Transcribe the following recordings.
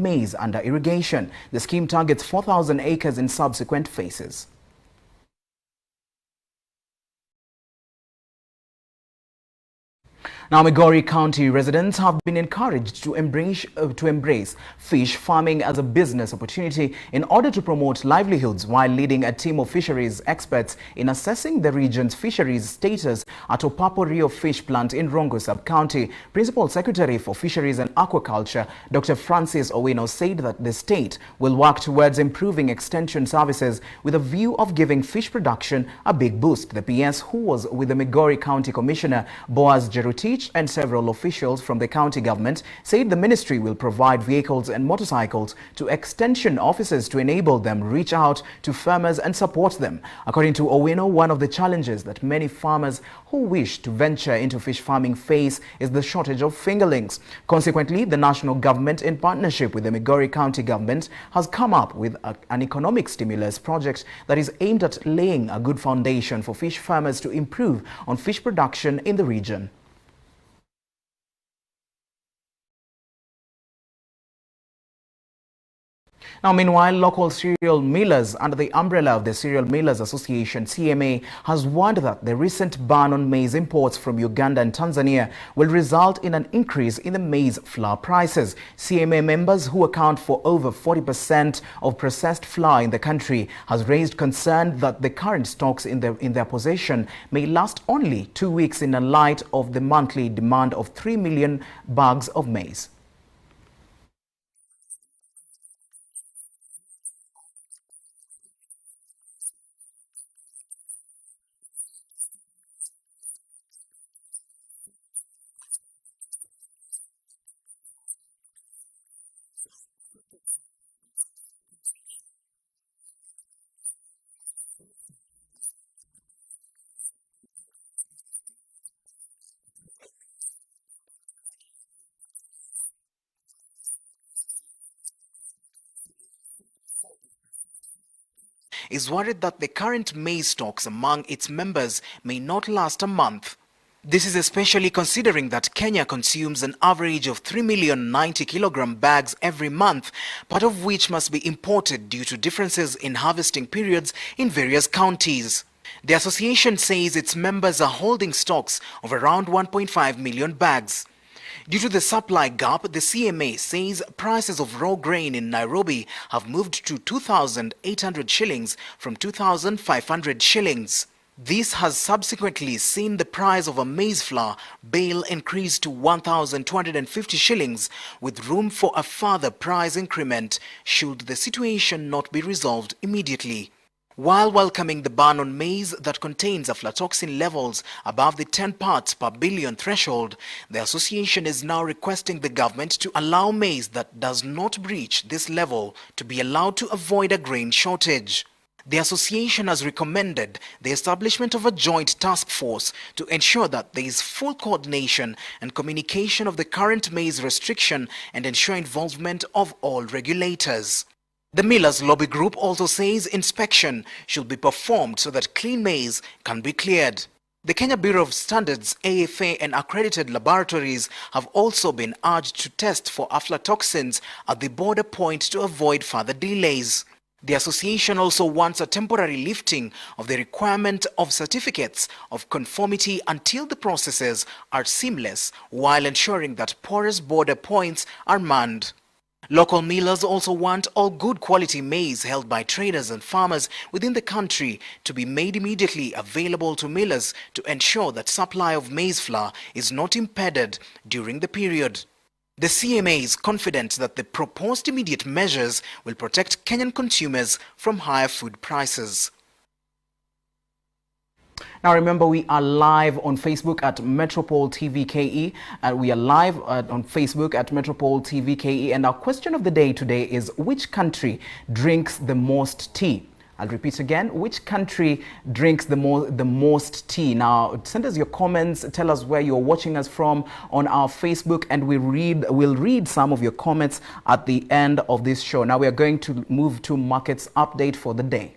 maize under irrigation. The scheme targets 4,000 acres in subsequent phases. Now, Migori County residents have been encouraged to embrace fish farming as a business opportunity in order to promote livelihoods, while leading a team of fisheries experts in assessing the region's fisheries status at Opapo Rio Fish Plant in Rongo Sub-County. Principal Secretary for Fisheries and Aquaculture, Dr. Francis Owino, said that the state will work towards improving extension services with a view of giving fish production a big boost. The PS, who was with the Migori County Commissioner Boaz Jerutich and several officials from the county government, said the ministry will provide vehicles and motorcycles to extension officers to enable them reach out to farmers and support them. According to Owino, one of the challenges that many farmers who wish to venture into fish farming face is the shortage of fingerlings. Consequently, the national government, in partnership with the Migori County government, has come up with an economic stimulus project that is aimed at laying a good foundation for fish farmers to improve on fish production in the region. Now, meanwhile, local cereal millers under the umbrella of the Cereal Millers Association, CMA, has warned that the recent ban on maize imports from Uganda and Tanzania will result in an increase in the maize flour prices. CMA members, who account for over 40% of processed flour in the country, has raised concern that the current stocks in their possession may last only 2 weeks in the light of the monthly demand of 3 million bags of maize. Is worried that the current maize stocks among its members may not last a month. This is especially considering that Kenya consumes an average of 3,090,000 bags every month, part of which must be imported due to differences in harvesting periods in various counties. The association says its members are holding stocks of around 1.5 million bags. Due to the supply gap, the CMA says prices of raw grain in Nairobi have moved to 2,800 shillings from 2,500 shillings. This has subsequently seen the price of a maize flour bale increase to 1,250 shillings, with room for a further price increment should the situation not be resolved immediately. While welcoming the ban on maize that contains aflatoxin levels above the 10 parts per billion threshold, the association is now requesting the government to allow maize that does not breach this level to be allowed to avoid a grain shortage. The association has recommended the establishment of a joint task force to ensure that there is full coordination and communication of the current maize restriction and ensure involvement of all regulators. The Millers Lobby Group also says inspection should be performed so that clean maize can be cleared. The Kenya Bureau of Standards, AFA, and accredited laboratories have also been urged to test for aflatoxins at the border point to avoid further delays. The association also wants a temporary lifting of the requirement of certificates of conformity until the processes are seamless, while ensuring that porous border points are manned. Local millers also want all good quality maize held by traders and farmers within the country to be made immediately available to millers to ensure that supply of maize flour is not impeded during the period. The CMA is confident that the proposed immediate measures will protect Kenyan consumers from higher food prices. Now remember, we are live on Facebook at Metropol TV KE, and we are live on Facebook at Metropol TV KE, and our question of the day today is, which country drinks the most tea? I'll repeat again, which country drinks the most tea? Now, send us your comments, tell us where you're watching us from on our Facebook, and we'll read some of your comments at the end of this show. Now we are going to move to markets update for the day.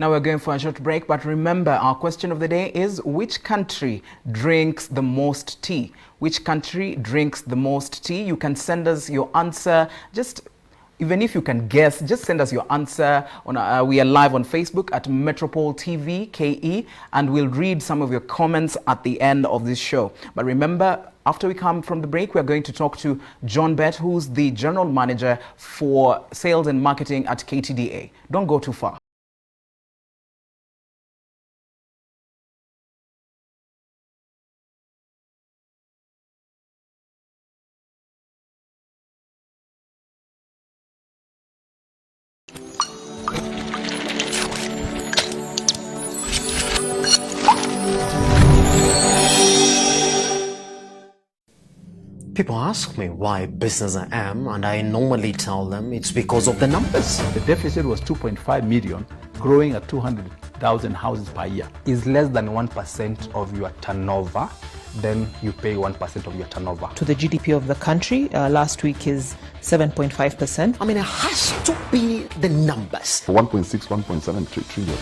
Now we're going for a short break, but remember, our question of the day is, which country drinks the most tea? Which country drinks the most tea? You can send us your answer. Even if you can guess, just send us your answer. We are live on Facebook at Metropol TV KE, and we'll read some of your comments at the end of this show. But remember, after we come from the break, we're going to talk to John Bett, who's the General Manager for Sales and Marketing at KTDA. Don't go too far. People ask me why business I am, and I normally tell them it's because of the numbers. The deficit was 2.5 million, growing at 200,000 houses per year. Is less than 1% of your turnover, then you pay 1% of your turnover. To the GDP of the country, last week is 7.5%. I mean, it has to be the numbers. 1.6, 1.7 trillion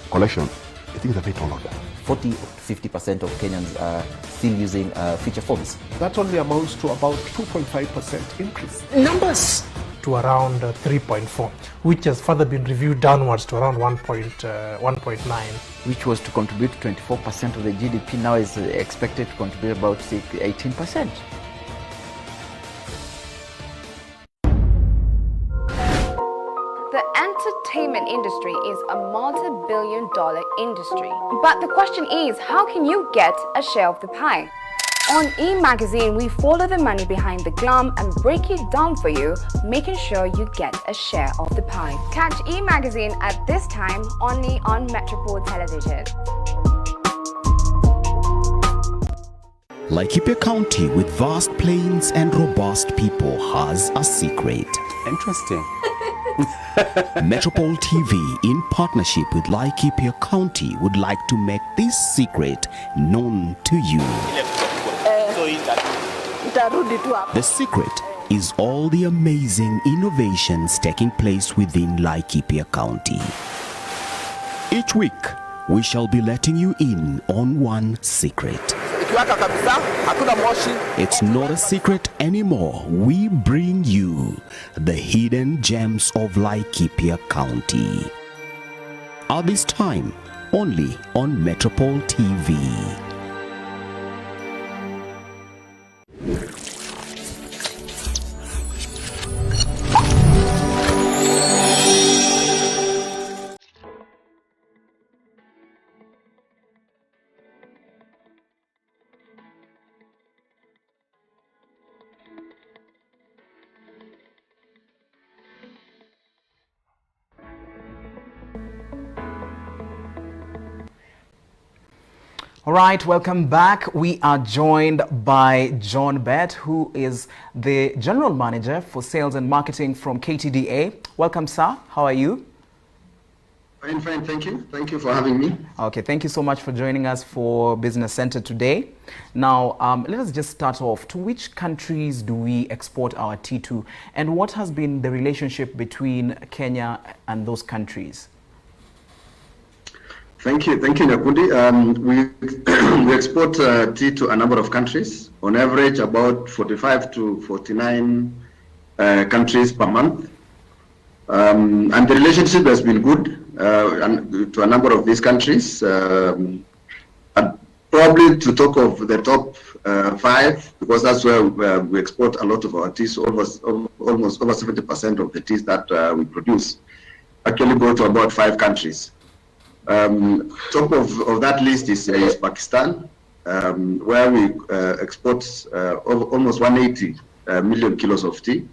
collection, I think it's a bit all of that. 40-50% of Kenyans are still using feature phones. That only amounts to about 2.5% increase. Numbers! To around 3.4, which has further been reviewed downwards to around 1.9. Which was to contribute 24% of the GDP, now is expected to contribute about 18%. The entertainment industry is a multi-billion-dollar industry. But the question is, how can you get a share of the pie? On E-Magazine, we follow the money behind the glam and break it down for you, making sure you get a share of the pie. Catch E-Magazine at this time only on Metropol Television. Laikipia County, with vast plains and robust people, has a secret. Interesting. Metropol TV, in partnership with Laikipia County, would like to make this secret known to you. The secret is all the amazing innovations taking place within Laikipia County. Each week, we shall be letting you in on one secret. It's not a secret anymore. We bring you the hidden gems of Laikipia County. At this time, only on Metropol TV. All right, welcome back. We are joined by John Bett, who is the General Manager for Sales and Marketing from KTDA. Welcome, sir. How are you? Fine, thank you. Thank you for having me. Okay, thank you so much for joining us for Business Center today. Now, let us just start off. To which countries do we export our tea to? And what has been the relationship between Kenya and those countries? Thank you, Nyakundi. We export tea to a number of countries, on average about 45 to 49 countries per month. And the relationship has been good to a number of these countries. And probably to talk of the top 5, because that's where we export a lot of our tea, so almost over 70% of the teas that we produce actually go to about 5 countries. Top of that list is Pakistan, where we export almost 180 million kilos of tea,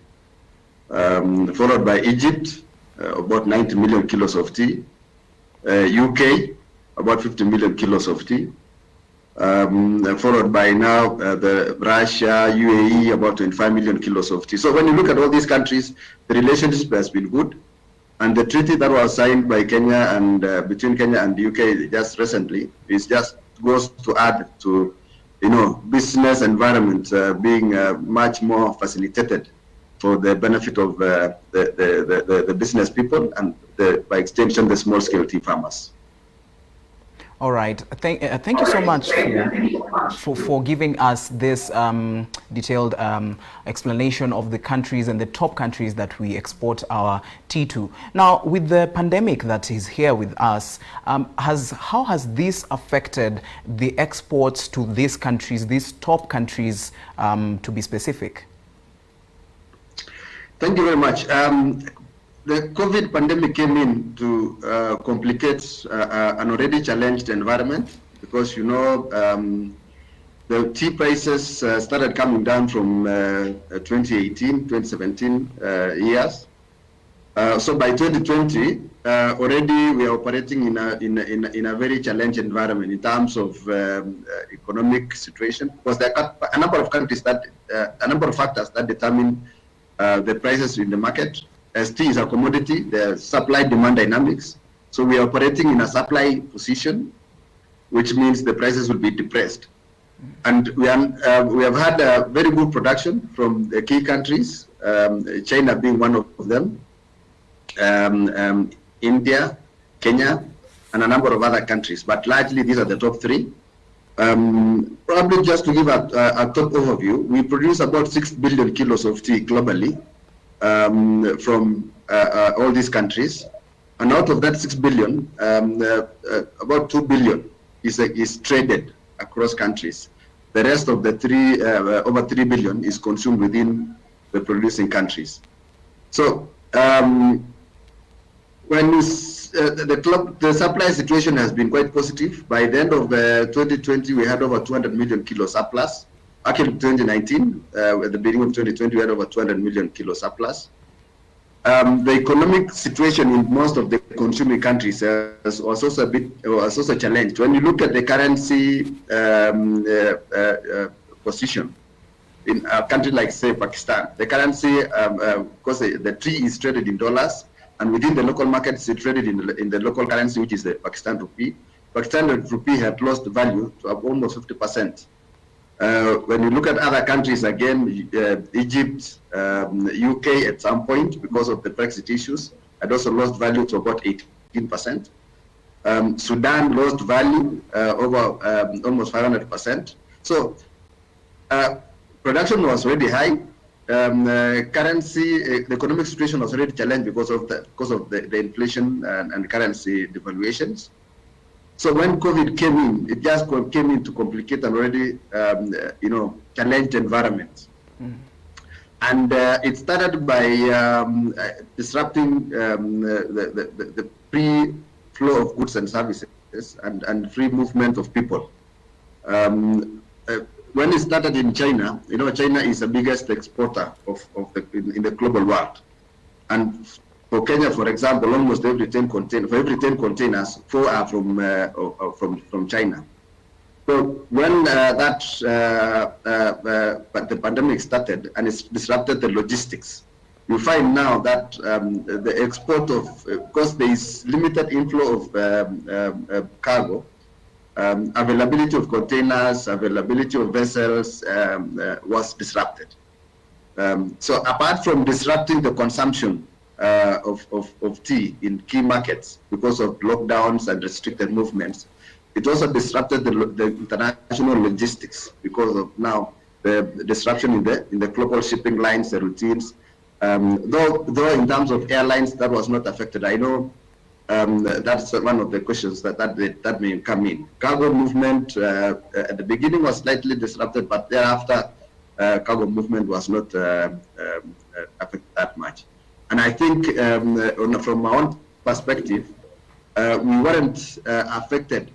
followed by Egypt, about 90 million kilos of tea, UK, about 50 million kilos of tea, followed by now the Russia, UAE, about 25 million kilos of tea. So when you look at all these countries, the relationship has been good. And the treaty that was signed by Kenya and between Kenya and the UK just recently is just goes to add to, business environment being much more facilitated for the benefit of the business people and by extension the small scale tea farmers. All right. Thank you so much for giving us this detailed explanation of the countries and the top countries that we export our tea to. Now, with the pandemic that is here with us, how has this affected the exports to these countries, these top countries, to be specific? Thank you very much. The COVID pandemic came in to complicate an already challenged environment because, you know, the tea prices started coming down from 2018, 2017 years. So by 2020, already we are operating in a very challenged environment in terms of economic situation, because there are a number of countries that, a number of factors that determine the prices in the market. As tea is a commodity, the supply-demand dynamics. So we are operating in a supply position, which means the prices will be depressed. And we have had a very good production from the key countries, China being one of them, India, Kenya, and a number of other countries. But largely, these are the top three. Probably just to give a top overview, we produce about 6 billion kilos of tea globally. From all these countries, and out of that 6 billion, about 2 billion is traded across countries. The rest of the over 3 billion is consumed within the producing countries. So when the supply situation has been quite positive. By the end of 2020, we had over 200 million kilo surplus. Actually, 2019, at the beginning of 2020, we had over 200 million kilo surplus. The economic situation in most of the consuming countries was also challenged. When you look at the currency position in a country like, say, Pakistan, the currency, because the tea is traded in dollars, and within the local market, it's traded in the local currency, which is the Pakistan rupee. Pakistan rupee had lost value to almost 50%. When you look at other countries, again, Egypt, UK at some point, because of the Brexit issues, had also lost value to about 18%. Sudan lost value over almost 500%. So production was already high. Currency, the economic situation was already challenged because of the inflation and currency devaluations. So when COVID came in, it just came in to complicate an already, challenged environment. And it started by disrupting the free flow of goods and services and free movement of people. When it started in China, China is the biggest exporter in the global world. And for Kenya, for example, almost every 10 containers, 4 are from China. So when the pandemic started and it's disrupted the logistics, you find now that the export of, because there is limited inflow of cargo, availability of containers, availability of vessels was disrupted. So apart from disrupting the consumption of tea in key markets because of lockdowns and restricted movements, it also disrupted the international logistics because of now the disruption in the global shipping lines, the routines. Though in terms of airlines, that was not affected. I know that's one of the questions that may come in. Cargo movement at the beginning was slightly disrupted, but thereafter cargo movement was not affected that much. And I think from my own perspective, we weren't affected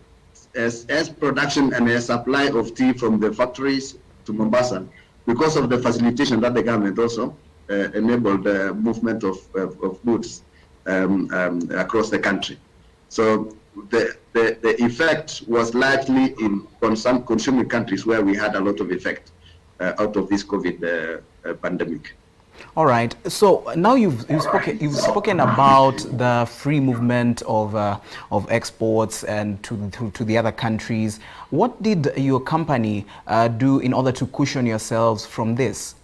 as production and as supply of tea from the factories to Mombasa because of the facilitation that the government also enabled the movement of goods across the country. So the effect was largely in some consuming countries where we had a lot of effect out of this COVID pandemic. All right. So now you've spoken about the free movement of exports and to the other countries. What did your company do in order to cushion yourselves from this?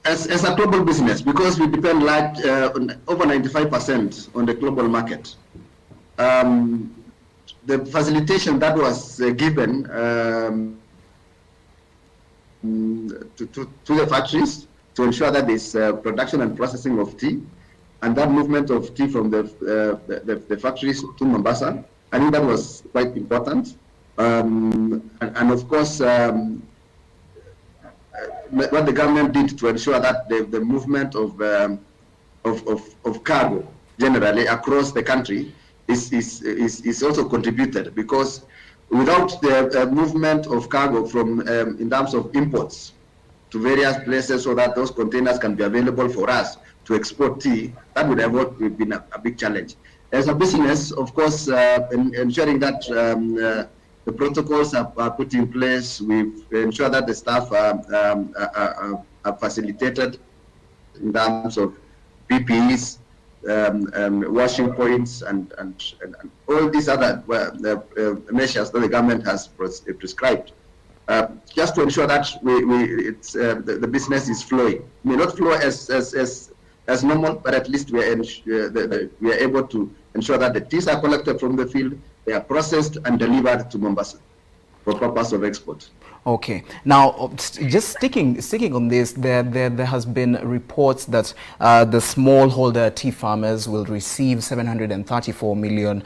As a global business, because we depend like on over 95% on the global market, the facilitation that was given to the factories to ensure that there's production and processing of tea, and that movement of tea from the factories to Mombasa, I think that was quite important. And of course, what the government did to ensure that the movement of cargo generally across the country is also contributed, because without the movement of cargo from in terms of imports to various places so that those containers can be available for us to export tea, that would have been a big challenge. As a business, of course, ensuring that the protocols are put in place, we've ensured that the staff are facilitated in terms of PPEs, washing points, and all these other measures that the government has prescribed, just to ensure that the business is flowing. It may not flow as normal, but at least we are able to ensure that the teas are collected from the field, they are processed and delivered to Mombasa for purpose of export. Okay. Now, just sticking on this, there has been reports that the smallholder tea farmers will receive 734 million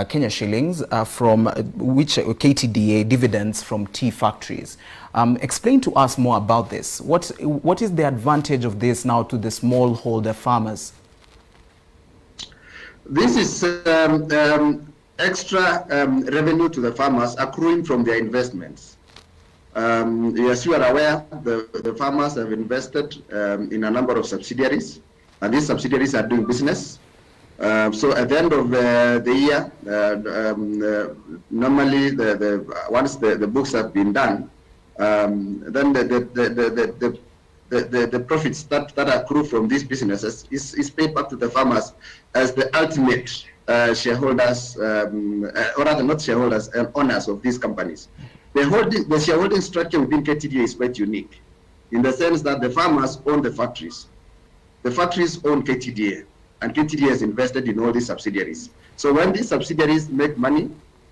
Kenya shillings from which KTDA dividends from tea factories. Explain to us more about this. What is the advantage of this now to the smallholder farmers? This is extra revenue to the farmers accruing from their investments. As you are aware, the farmers have invested in a number of subsidiaries, and these subsidiaries are doing business. So at the end of the year, normally once the books have been done, then the profits that accrue from these businesses is paid back to the farmers as the ultimate shareholders, or rather not shareholders, and owners of these companies. The shareholding structure within KTDA is quite unique, in the sense that the farmers own the factories own KTDA, and KTDA has invested in all these subsidiaries. So when these subsidiaries make money,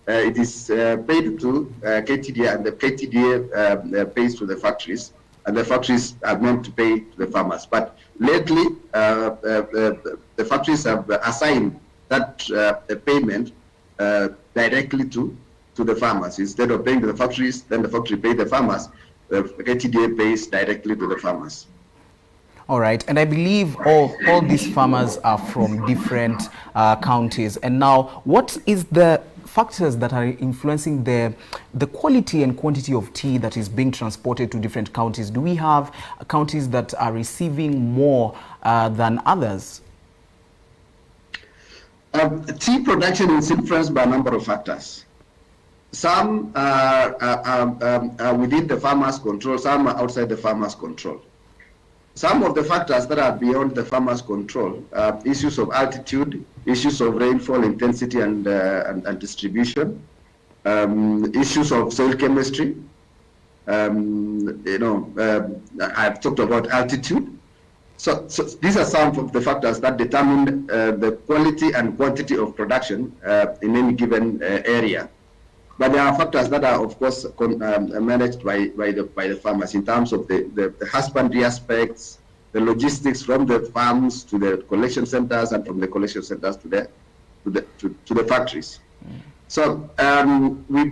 it is paid to KTDA, and the KTDA pays to the factories, and the factories are meant to pay to the farmers. But lately, the factories have assigned that payment directly to the farmers. Instead of paying to the factories, then the factory pay the farmers, the KTDA pays directly to the farmers. All right, and I believe all these farmers are from different counties. And now, what is the factors that are influencing the quality and quantity of tea that is being transported to different counties? Do we have counties that are receiving more than others? Tea production is influenced by a number of factors. Some are within the farmer's control, some are outside the farmer's control. Some of the factors that are beyond the farmer's control, issues of altitude, issues of rainfall intensity and distribution, issues of soil chemistry. I've talked about altitude. So these are some of the factors that determine the quality and quantity of production in any given area. But there are factors that are, of course, managed by the farmers in terms of the husbandry aspects, the logistics from the farms to the collection centers, and from the collection centers to the factories. So we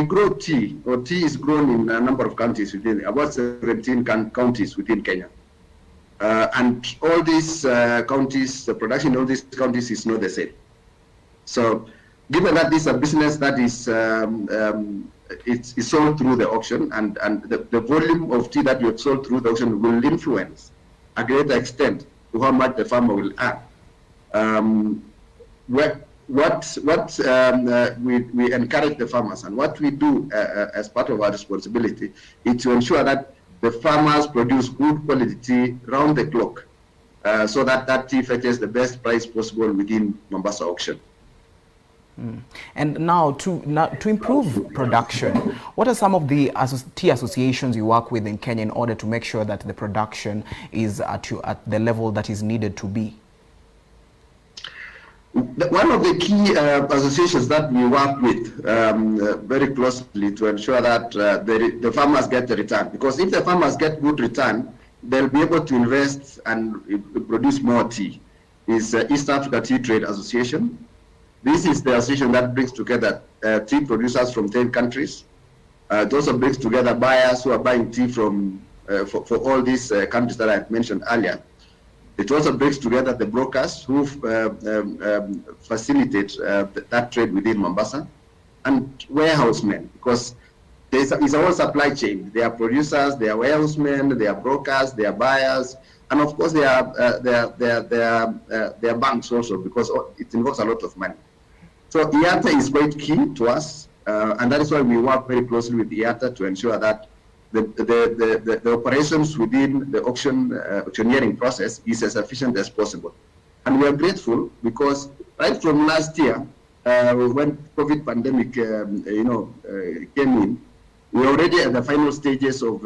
grow tea, or tea is grown in a number of counties within about 17 counties within Kenya. And all these counties, the production in all these counties is not the same. So given that this is a business that is it's sold through the auction, and the volume of tea that you have sold through the auction will influence a greater extent to how much the farmer will earn. We encourage the farmers, and what we do as part of our responsibility is to ensure that the farmers produce good quality tea round the clock, so that tea fetches the best price possible within Mombasa auction. And now to improve production, what are some of the tea associations you work with in Kenya in order to make sure that the production is at the level that is needed to be? One of the key associations that we work with very closely to ensure that the farmers get the return, because if the farmers get good return, they'll be able to invest and produce more tea, is East Africa Tea Trade Association. This is the association that brings together tea producers from 10 countries. It also brings together buyers who are buying tea from for all these countries that I mentioned earlier. It also brings together the brokers who facilitate that trade within Mombasa, and warehousemen, because it's a whole supply chain. They are producers, they are warehousemen, they are brokers, they are buyers, and of course they are banks also, because it involves a lot of money. So IATA is quite key to us, and that is why we work very closely with IATA to ensure that the operations within the auctioneering process is as efficient as possible. And we are grateful because right from last year, when COVID pandemic came in, we are already at the final stages of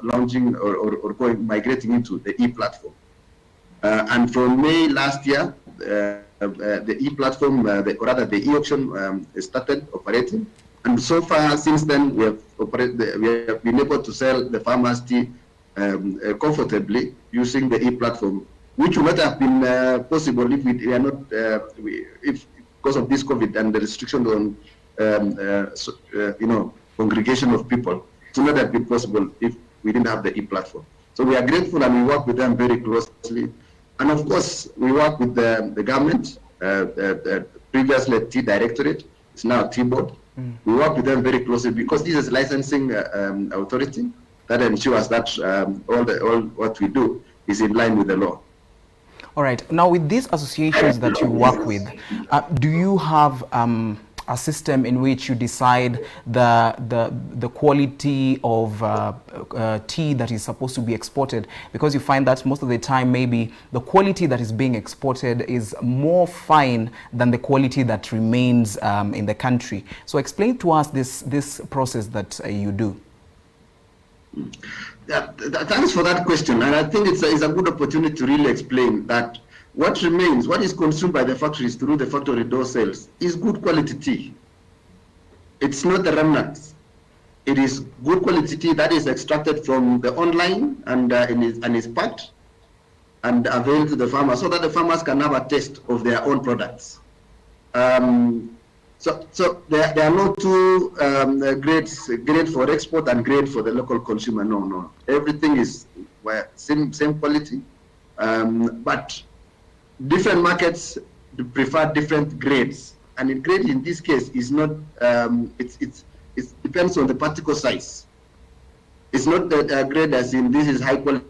launching or migrating into the e-platform. And from May last year, the e-platform, the e-auction started operating. And so far, since then, we have been able to sell the farmers' tea comfortably using the e-platform, which would not have been possible if we are not, if because of this COVID and the restriction on, congregation of people. It would not have been possible if we didn't have the e-platform. So we are grateful, and we work with them very closely. And of course, we work with the government, previously Tea Directorate, it's now Tea Board. We work with them very closely because this is licensing authority that ensures that all what we do is in line with the law. All right. Now, with these associations that you work with, do you have a system in which you decide the quality of tea that is supposed to be exported? Because you find that most of the time, maybe the quality that is being exported is more fine than the quality that remains in the country. So explain to us this process that you do. Thanks for that question, and I think it's a good opportunity to really explain that what remains, what is consumed by the factories through the factory door sales, is good quality tea. It's not the remnants. It is good quality tea that is extracted from the online and is packed and available to the farmers, so that the farmers can have a taste of their own products. So there are no two grades, grade for export and grade for the local consumer. No. Everything is same quality, but different markets prefer different grades. And in grade in this case is not, it depends on the particle size. It's not the grade as in this is high quality,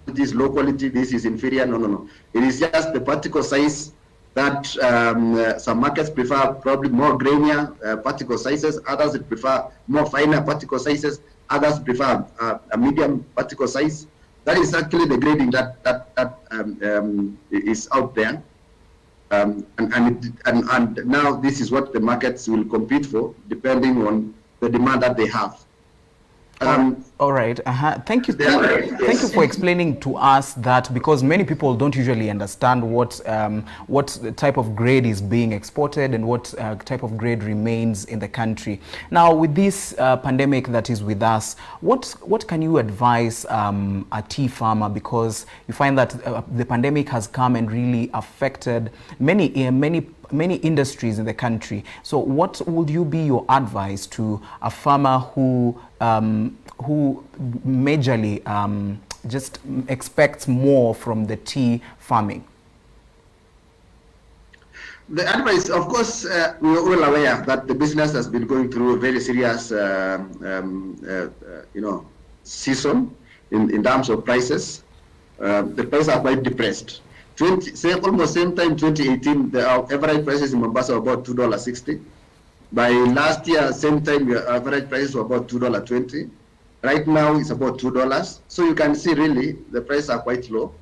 this is low quality, this is inferior. No. It is just the particle size that some markets prefer probably more grainier particle sizes, others prefer more finer particle sizes, others prefer a medium particle size. That is actually the grading that is out there, and now this is what the markets will compete for, depending on the demand that they have. All right. Thank you. Thank you for explaining to us that, because many people don't usually understand what type of grade is being exported and what type of grade remains in the country. Now, with this pandemic that is with us, what can you advise a tea farmer, because you find that the pandemic has come and really affected many industries in the country. So what would you be your advice to a farmer who majorly just expects more from the tea farming? The advice, of course, we are all aware that the business has been going through a very serious season in terms of prices. The prices are quite depressed. Almost same time, 2018, the average prices in Mombasa were about $2.60. By last year, same time, the average prices were about $2.20. Right now, it's about $2. So you can see really the prices are quite low.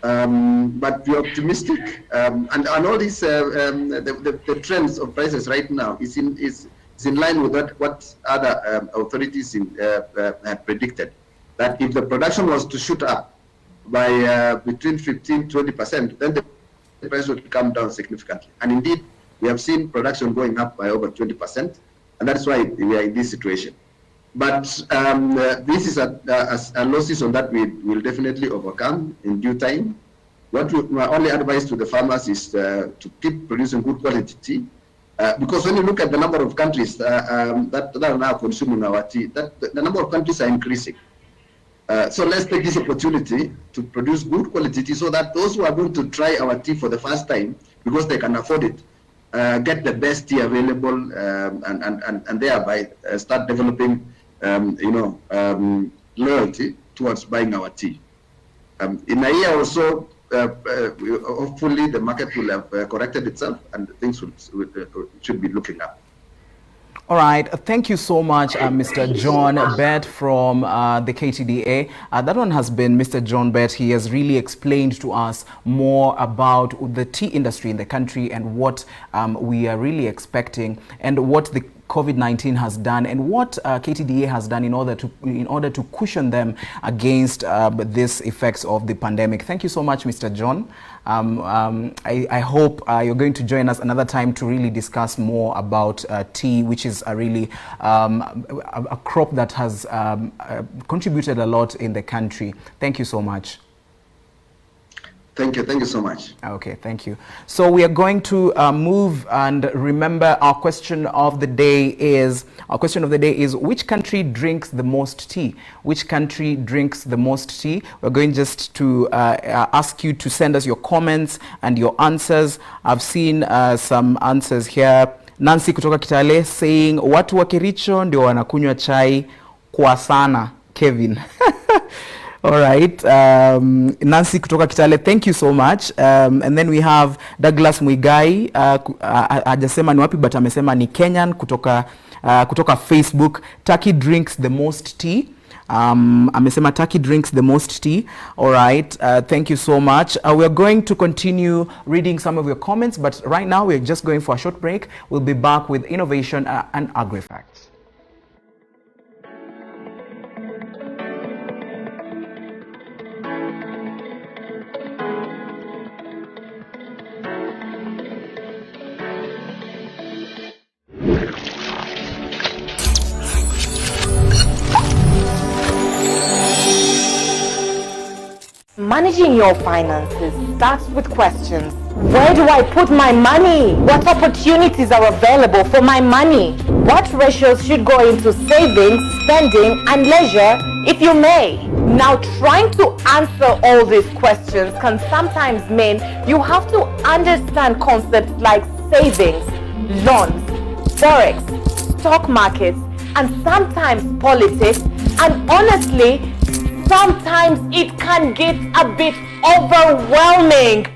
but we're optimistic. And all these the trends of prices right now is in line with what other authorities have predicted. That if the production was to shoot up by between 15-20%, then the price would come down significantly. And indeed, we have seen production going up by over 20%, and that's why we are in this situation. But this is a low season that we will definitely overcome in due time. My only advice to the farmers is to keep producing good quality tea, because when you look at the number of countries that are now consuming our tea, the number of countries are increasing. So let's take this opportunity to produce good quality tea so that those who are going to try our tea for the first time, because they can afford it, get the best tea available, and thereby start developing loyalty towards buying our tea. In a year or so, hopefully the market will have corrected itself and things should be looking up. All right, thank you so much, Mr. John Bett from the KTDA. That one has been Mr. John Bett. He has really explained to us more about the tea industry in the country and what we are really expecting and what the COVID-19 has done and what KTDA has done in order to cushion them against these effects of the pandemic. Thank you so much, Mr. John. I hope you're going to join us another time to really discuss more about tea, which is a really a crop that has contributed a lot in the country. Thank you so much. Thank you so much. Okay, thank you. So we are going to move, and remember our question of the day is, which country drinks the most tea? Which country drinks the most tea? We're going just to ask you to send us your comments and your answers. I've seen some answers here. Nancy kutoka Kitale saying, watu wa Kericho ndio wanakunywa chai kwa sana, Kevin. All right, Nancy kutoka Kitale, thank you so much. And then we have Douglas Muigai, hajasema ni wapi but amesema ni Kenyan kutoka Facebook. Turkey drinks the most tea. Amesema Turkey drinks the most tea. All right, thank you so much. We're going to continue reading some of your comments, but right now we're just going for a short break. We'll be back with innovation and agri-facts. Managing your finances starts with questions. Where do I put my money? What opportunities are available for my money? What ratios should go into savings, spending, and leisure, if you may? Now, trying to answer all these questions can sometimes mean you have to understand concepts like savings, loans, forex, stock markets, and sometimes politics, and honestly, sometimes it can get a bit overwhelming.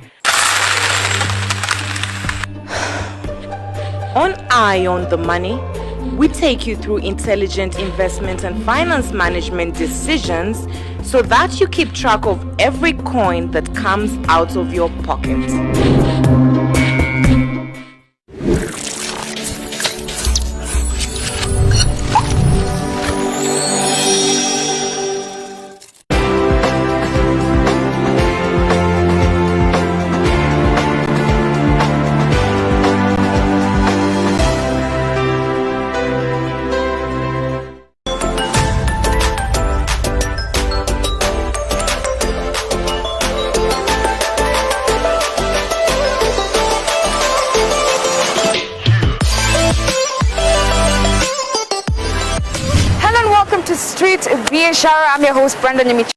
On Eye on the Money, we take you through intelligent investment and finance management decisions so that you keep track of every coin that comes out of your pocket. Shara, I'm your host, Brandon Yamichi.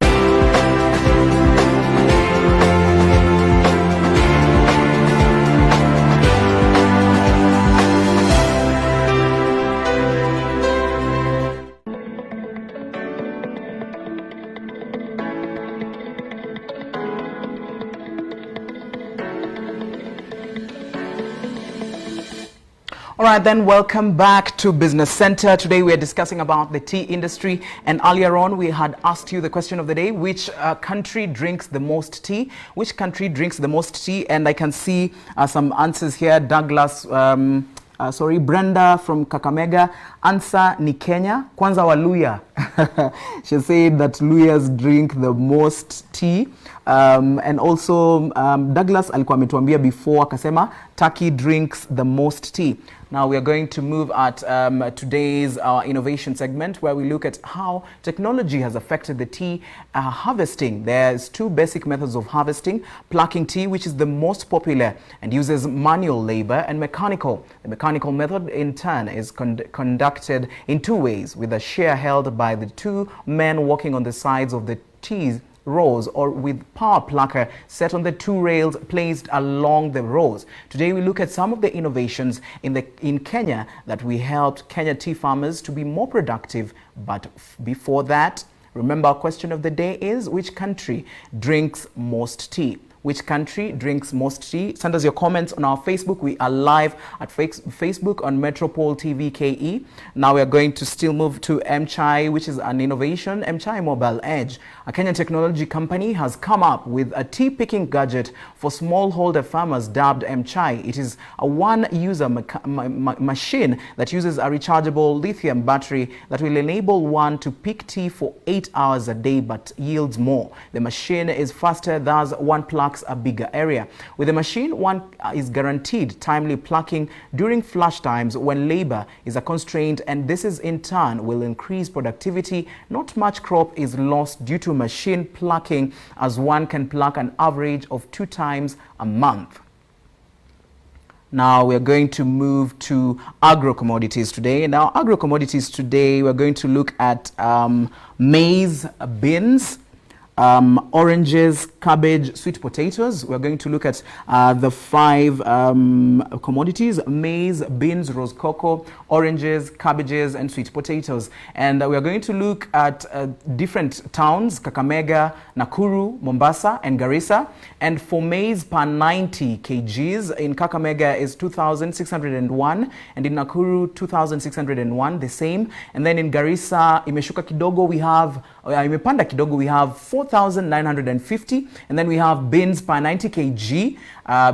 All right, then welcome back to Business Center. Today we are discussing about the tea industry, and earlier on we had asked you the question of the day: which country drinks the most tea? Which country drinks the most tea? And I can see some answers here. Douglas, Brenda from Kakamega. Answer ni Kenya. Kwanza Waluya. She said that Luyas drink the most tea. And also Douglas alikuwa ametuambia before akasema Turkey drinks the most tea. Now we are going to move at today's innovation segment, where we look at how technology has affected the tea harvesting. There's two basic methods of harvesting: plucking tea, which is the most popular and uses manual labor, and mechanical. The mechanical method in turn is conducted in two ways, with a shear held by the two men walking on the sides of the tea rows, or with power plucker set on the two rails placed along the rows. Today we look at some of the innovations in Kenya that we helped Kenya tea farmers to be more productive. But before that, remember, our question of the day is: which country drinks most tea? Which country drinks most tea? Send us your comments on our Facebook. We are live at Facebook on Metropol TV KE. Now we are going to still move to M-Chai, which is an innovation. M-Chai Mobile Edge, a Kenyan technology company, has come up with a tea picking gadget for smallholder farmers dubbed M-Chai. It is a one-user machine that uses a rechargeable lithium battery that will enable one to pick tea for 8 hours a day, but yields more. The machine is faster, thus one plucks a bigger area. With the machine, one is guaranteed timely plucking during flush times when labor is a constraint, and this is in turn will increase productivity. Not much crop is lost due to machine plucking, as one can pluck an average of 2 times a month. Now we're going to move to agro-commodities today. Now, agro-commodities today, we're going to look at maize, beans, oranges, cabbage, sweet potatoes. We're going to look at the 5 commodities: maize, beans, rose cocoa, oranges, cabbages, and sweet potatoes. And we're going to look at different towns: Kakamega, Nakuru, Mombasa, and Garissa. And for maize per 90 kgs, in Kakamega is 2,601, and in Nakuru 2,601, the same. And then in Garissa, imeshuka kidogo, we have imepanda kidogo, we have 4,950, and then we have beans per 90 kg.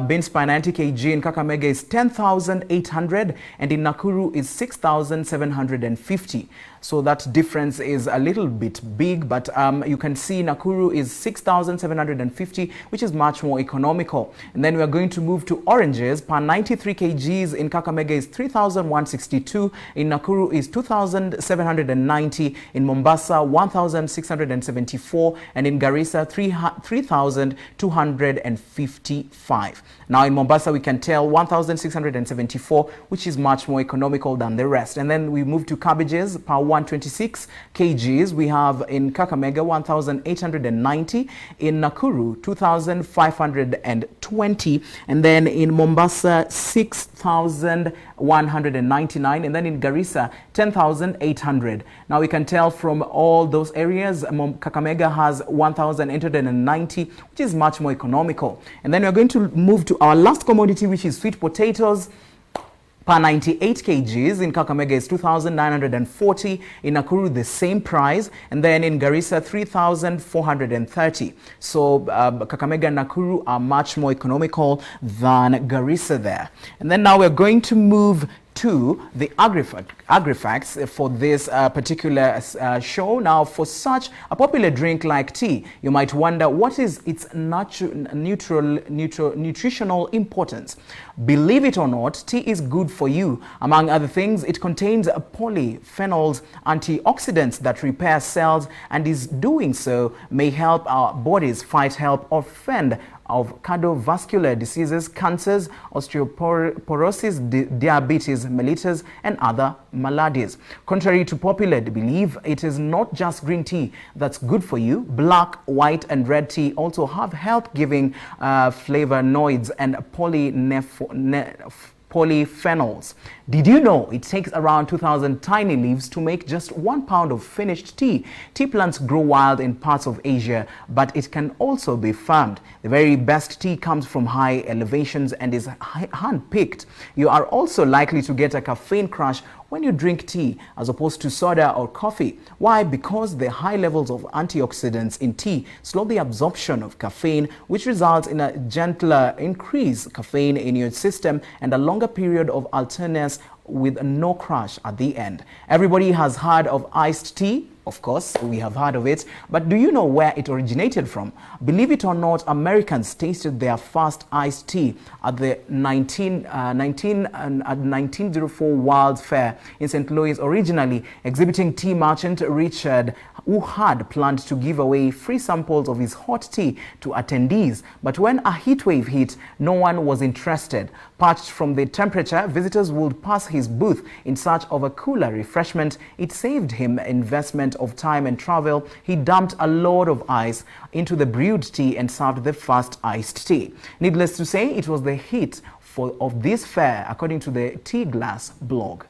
Beans per 90 kg in Kakamega is 10,800, and in Nakuru is 6,750. So that difference is a little bit big, but you can see Nakuru is 6,750, which is much more economical. And then we are going to move to oranges. Per 93 kgs in Kakamega is 3,162, in Nakuru is 2,790, in Mombasa 1,674, and in Garissa 3,255. Now in Mombasa we can tell 1,674, which is much more economical than the rest. And then we move to cabbages. Per 126 kgs we have in Kakamega 1,890, in Nakuru 2,520, and then in Mombasa 6,199, and then in Garissa 10,800. Now we can tell from all those areas Kakamega has 1,890, which is much more economical. And then we're going to move to our last commodity, which is sweet potatoes. Per 98 kgs in Kakamega is 2,940, in Nakuru the same price, and then in Garissa 3,430. So Kakamega and Nakuru are much more economical than Garissa there. And then now we're going to move to the agri-facts for this particular show. Now, for such a popular drink like tea, you might wonder what is its nutritional importance. Believe it or not, tea is good for you. Among other things, it contains polyphenols, antioxidants that repair cells, and is doing so may help our bodies fight, help, or fend of cardiovascular diseases, cancers, osteoporosis, diabetes mellitus, and other maladies. Contrary to popular belief, it is not just green tea that's good for you. Black, white, and red tea also have health-giving flavonoids and polyphenols. Did you know it takes around 2,000 tiny leaves to make just 1 pound of finished tea? Tea plants grow wild in parts of Asia, but it can also be farmed. The very best tea comes from high elevations and is hand-picked. You are also likely to get a caffeine crash when you drink tea as opposed to soda or coffee. Why? Because the high levels of antioxidants in tea slow the absorption of caffeine, which results in a gentler increase caffeine in your system and a longer period of alertness with no crash at the end. Everybody has heard of iced tea. Of course, we have heard of it, but do you know where it originated from? Believe it or not, Americans tasted their first iced tea at the 1904 World's Fair in St. Louis, originally exhibiting tea merchant Richard, who had planned to give away free samples of his hot tea to attendees. But when a heat wave hit, no one was interested. Parched from the temperature, visitors would pass his booth in search of a cooler refreshment. It saved him investment of time and travel. He dumped a load of ice into the brewed tea and served the first iced tea. Needless to say, it was the hit of this fair, according to the Tea Glass blog.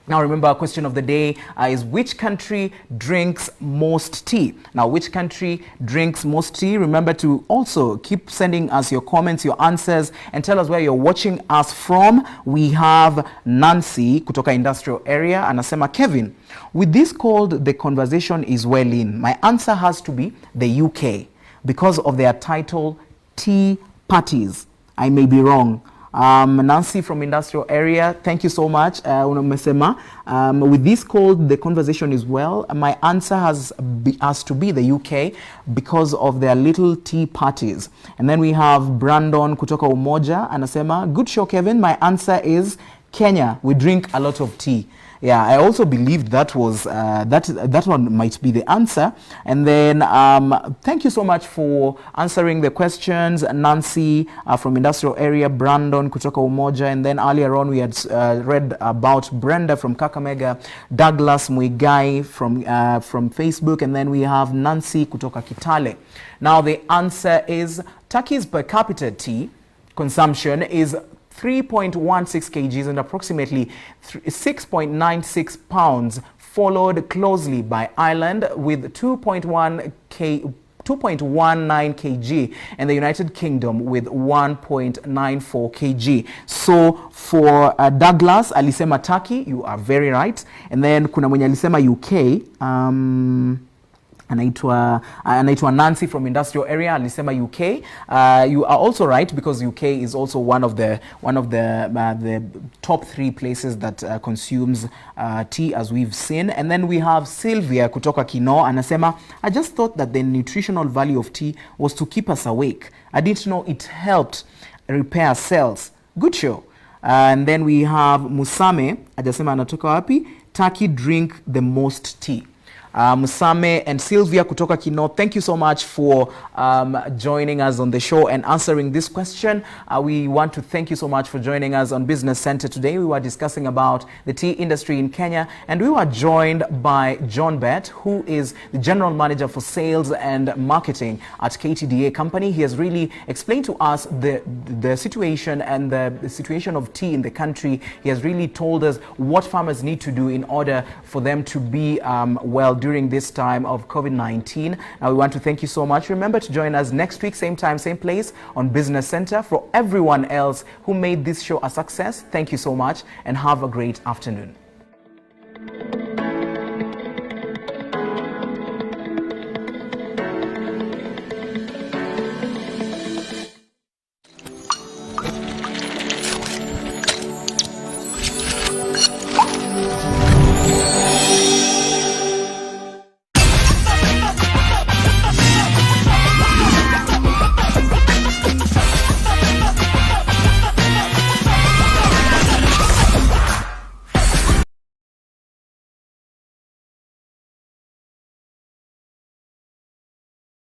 Now remember, our question of the day is which country drinks most tea? Now, which country drinks most tea? Remember to also keep sending us your comments, your answers, and tell us where you're watching us from. We have Nancy kutoka industrial area anasema, Kevin, with this called The Conversation is Well In, my answer has to be the UK because of their title Tea Parties. I may be wrong. Nancy from industrial area, thank you so much. With this called The Conversation is Well, my answer has to be the UK because of their little tea parties. And then we have Brandon kutoka Umoja anasema, good show Kevin, my answer is Kenya. We drink a lot of tea. Yeah, I also believed that was that one might be the answer. And then thank you so much for answering the questions, Nancy from industrial area, Brandon kutoka Umoja, and then earlier on we had read about Brenda from Kakamega, Douglas Muigai from Facebook, and then we have Nancy kutoka Kitale. Now the answer is Turkey's per capita tea consumption is 3.16 kgs and approximately 6.96 pounds, followed closely by Ireland with 2.19 kg and the United Kingdom with 1.94 kg. So for Douglas alisema Turkey, you are very right. And then kuna mwenye alisema UK, anaitwa Nancy from industrial area alisema UK. You are also right because UK is also one of the top 3 places that consumes tea, as we've seen. And then we have Sylvia kutoka Kino anasema, I just thought that the nutritional value of tea was to keep us awake. I didn't know it helped repair cells. Good show. And then we have Musame ajasema anatoka wapi, Turkey drink the most tea. Musame and Sylvia kutoka Kino, thank you so much for joining us on the show and answering this question. We want to thank you so much for joining us on Business Center today. We were discussing about the tea industry in Kenya, and we were joined by John Bett, who is the General Manager for Sales and Marketing at KTDA Company. He has really explained to us the situation and the situation of tea in the country. He has really told us what farmers need to do in order for them to be well during this time of COVID-19. Now we want to thank you so much. Remember to join us next week, same time, same place on Business Center. For everyone else who made this show a success, thank you so much and have a great afternoon.